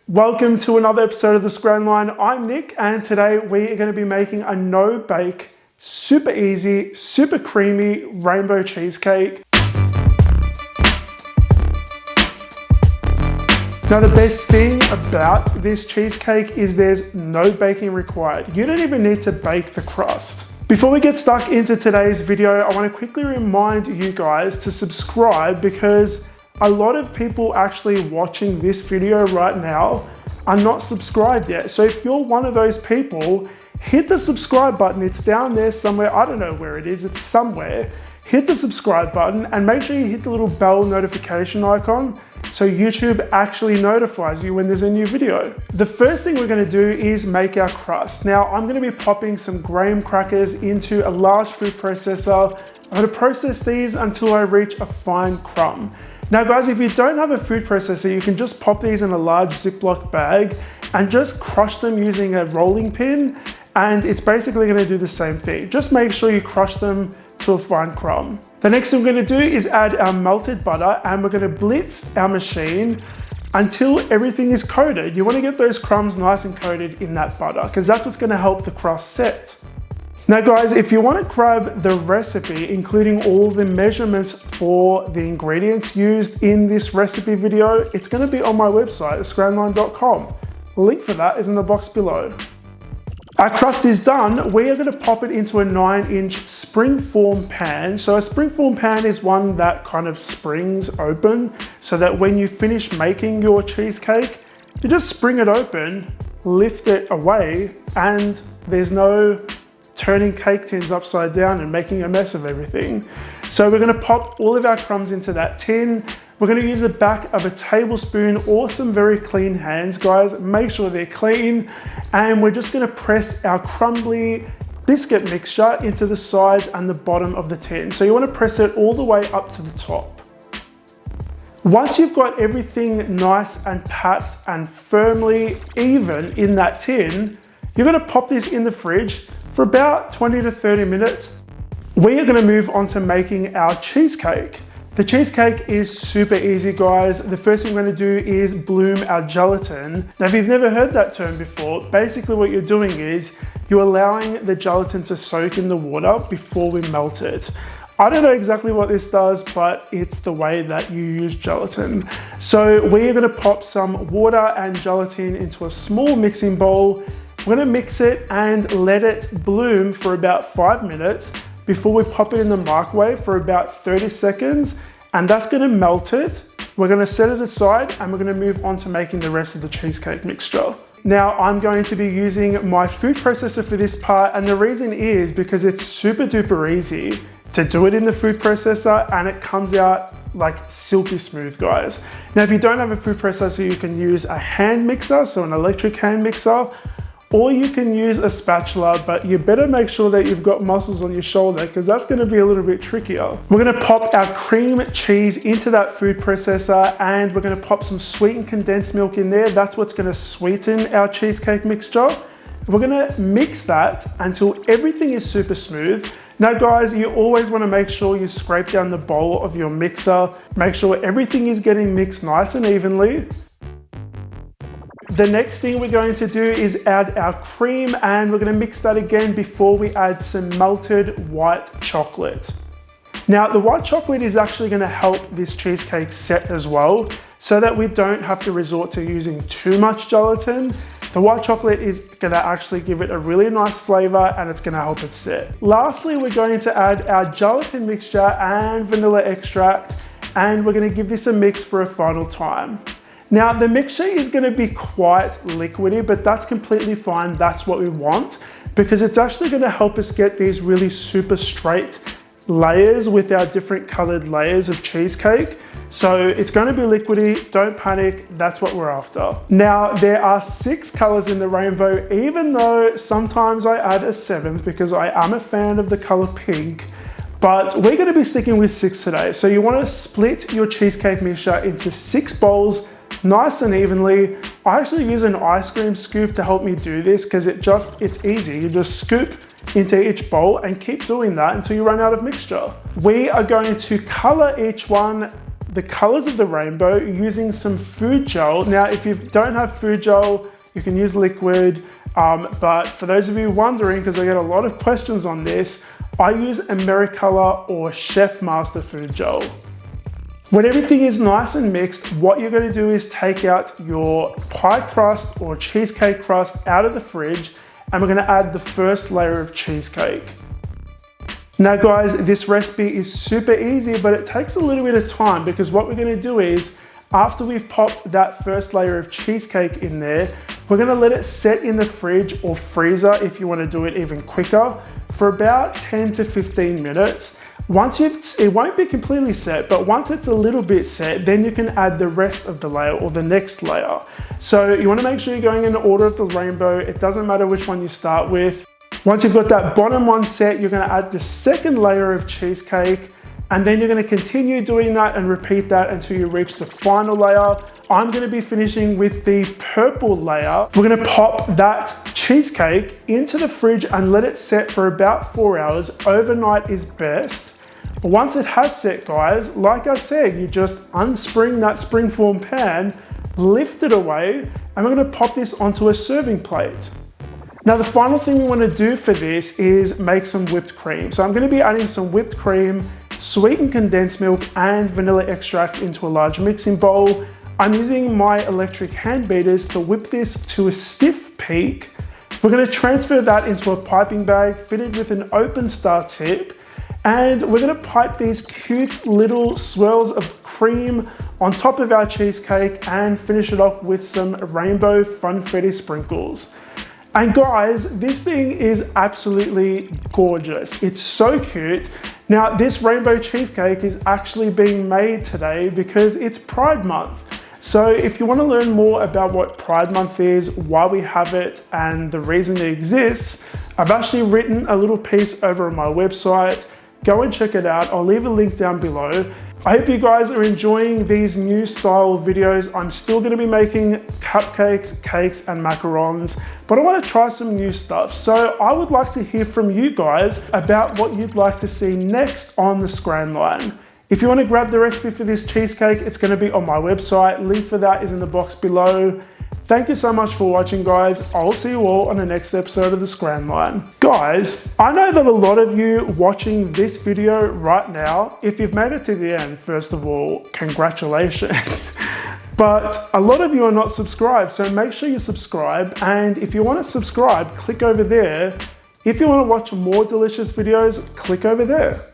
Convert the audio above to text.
Welcome to another episode of the Scran Line. I'm Nick, and today we are going to be making a no-bake, super easy, super creamy rainbow cheesecake. Now the best thing about this cheesecake is there's no baking required. You don't even need to bake the crust. Before we get stuck into today's video, I want to quickly remind you guys to subscribe because a lot of people actually watching this video right now are not subscribed yet. So if you're one of those people, hit the subscribe button. It's down there somewhere. I don't know where it is. It's somewhere. Hit the subscribe button and make sure you hit the little bell notification icon so YouTube actually notifies you when there's a new video. The first thing we're going to do is make our crust. Now I'm going to be popping some graham crackers into a large food processor. I'm going to process these until I reach a fine crumb. Now guys, if you don't have a food processor, you can just pop these in a large Ziploc bag and just crush them using a rolling pin, and it's basically going to do the same thing. Just make sure you crush them to a fine crumb. The next thing we're going to do is add our melted butter, and we're going to blitz our machine until everything is coated. You want to get those crumbs nice and coated in that butter because that's what's going to help the crust set. Now guys, if you want to grab the recipe, including all the measurements for the ingredients used in this recipe video, it's going to be on my website, scranline.com. The link for that is in the box below. Our crust is done. We are going to pop it into a 9-inch springform pan. So a springform pan is one that kind of springs open so that when you finish making your cheesecake, you just spring it open, lift it away, and there's no turning cake tins upside down and making a mess of everything. So we're going to pop all of our crumbs into that tin. We're going to use the back of a tablespoon or some very clean hands, guys. Make sure they're clean. And we're just going to press our crumbly biscuit mixture into the sides and the bottom of the tin. So you want to press it all the way up to the top. Once you've got everything nice and packed and firmly even in that tin, you're going to pop this in the fridge for about 20 to 30 minutes. We are going to move on to making our cheesecake. The cheesecake is super easy, guys. The first thing we're going to do is bloom our gelatin. Now, if you've never heard that term before, basically what you're doing is you're allowing the gelatin to soak in the water before we melt it. I don't know exactly what this does, but it's the way that you use gelatin. So we are going to pop some water and gelatin into a small mixing bowl. We're going to mix it and let it bloom for about 5 minutes before we pop it in the microwave for about 30 seconds, and that's going to melt it. We're going to set it aside and we're going to move on to making the rest of the cheesecake mixture. Now I'm going to be using my food processor for this part, and the reason is because it's super duper easy to do it in the food processor and it comes out like silky smooth, guys. Now if you don't have a food processor, you can use a hand mixer, so an electric hand mixer, or you can use a spatula, but you better make sure that you've got muscles on your shoulder because that's going to be a little bit trickier. We're going to pop our cream cheese into that food processor, and we're going to pop some sweetened condensed milk in there. That's what's going to sweeten our cheesecake mixture. We're going to mix that until everything is super smooth. Now guys, you always want to make sure you scrape down the bowl of your mixer. Make sure everything is getting mixed nice and evenly. The next thing we're going to do is add our cream, and we're going to mix that again before we add some melted white chocolate. Now the white chocolate is actually going to help this cheesecake set as well, so that we don't have to resort to using too much gelatin. The white chocolate is going to actually give it a really nice flavor and it's going to help it set. Lastly, we're going to add our gelatin mixture and vanilla extract, and we're going to give this a mix for a final time. Now the mixture is going to be quite liquidy, but that's completely fine. That's what we want because it's actually going to help us get these really super straight layers with our different colored layers of cheesecake. So it's going to be liquidy, don't panic, that's what we're after. Now there are 6 colors in the rainbow, even though sometimes I add a 7th because I am a fan of the color pink. But we're going to be sticking with 6 today. So you want to split your cheesecake mixture into 6 bowls, nice and evenly. I actually use an ice cream scoop to help me do this because it's easy. You just scoop into each bowl and keep doing that until you run out of mixture. We are going to color each one the colors of the rainbow using some food gel. Now, if you don't have food gel, you can use liquid, but for those of you wondering, because I get a lot of questions on this, I use Americolor or Chef Master food gel. When everything is nice and mixed, what you're going to do is take out your pie crust or cheesecake crust out of the fridge, and we're going to add the first layer of cheesecake. Now guys, this recipe is super easy, but it takes a little bit of time, because what we're going to do is, after we've popped that first layer of cheesecake in there, we're going to let it set in the fridge or freezer, if you want to do it even quicker, for about 10 to 15 minutes. It won't be completely set, but once it's a little bit set, then you can add the rest of the layer or the next layer. So you want to make sure you're going in the order of the rainbow. It doesn't matter which one you start with. Once you've got that bottom one set, you're going to add the second layer of cheesecake, and then you're going to continue doing that and repeat that until you reach the final layer. I'm going to be finishing with the purple layer. We're going to pop that cheesecake into the fridge and let it set for about 4 hours. Overnight is best. Once it has set, guys, like I said, you just unspring that springform pan, lift it away, and we're going to pop this onto a serving plate. Now the final thing we want to do for this is make some whipped cream. So I'm going to be adding some whipped cream, sweetened condensed milk, and vanilla extract into a large mixing bowl. I'm using my electric hand beaters to whip this to a stiff peak. We're going to transfer that into a piping bag fitted with an open star tip, and we're going to pipe these cute little swirls of cream on top of our cheesecake and finish it off with some rainbow funfetti sprinkles. And guys, this thing is absolutely gorgeous. It's so cute. Now, this rainbow cheesecake is actually being made today because it's Pride Month. So if you want to learn more about what Pride Month is, why we have it, and the reason it exists, I've actually written a little piece over on my website. Go and check it out. I'll leave a link down below. I hope you guys are enjoying these new style videos. I'm still going to be making cupcakes, cakes, and macarons, but I want to try some new stuff. So I would like to hear from you guys about what you'd like to see next on the Scran Line. If you want to grab the recipe for this cheesecake, it's going to be on my website. Link for that is in the box below. Thank you so much for watching, guys. I'll see you all on the next episode of the Scran Line. Guys, I know that a lot of you watching this video right now, if you've made it to the end, first of all, congratulations. But a lot of you are not subscribed, so make sure you subscribe. And if you want to subscribe, click over there. If you want to watch more delicious videos, click over there.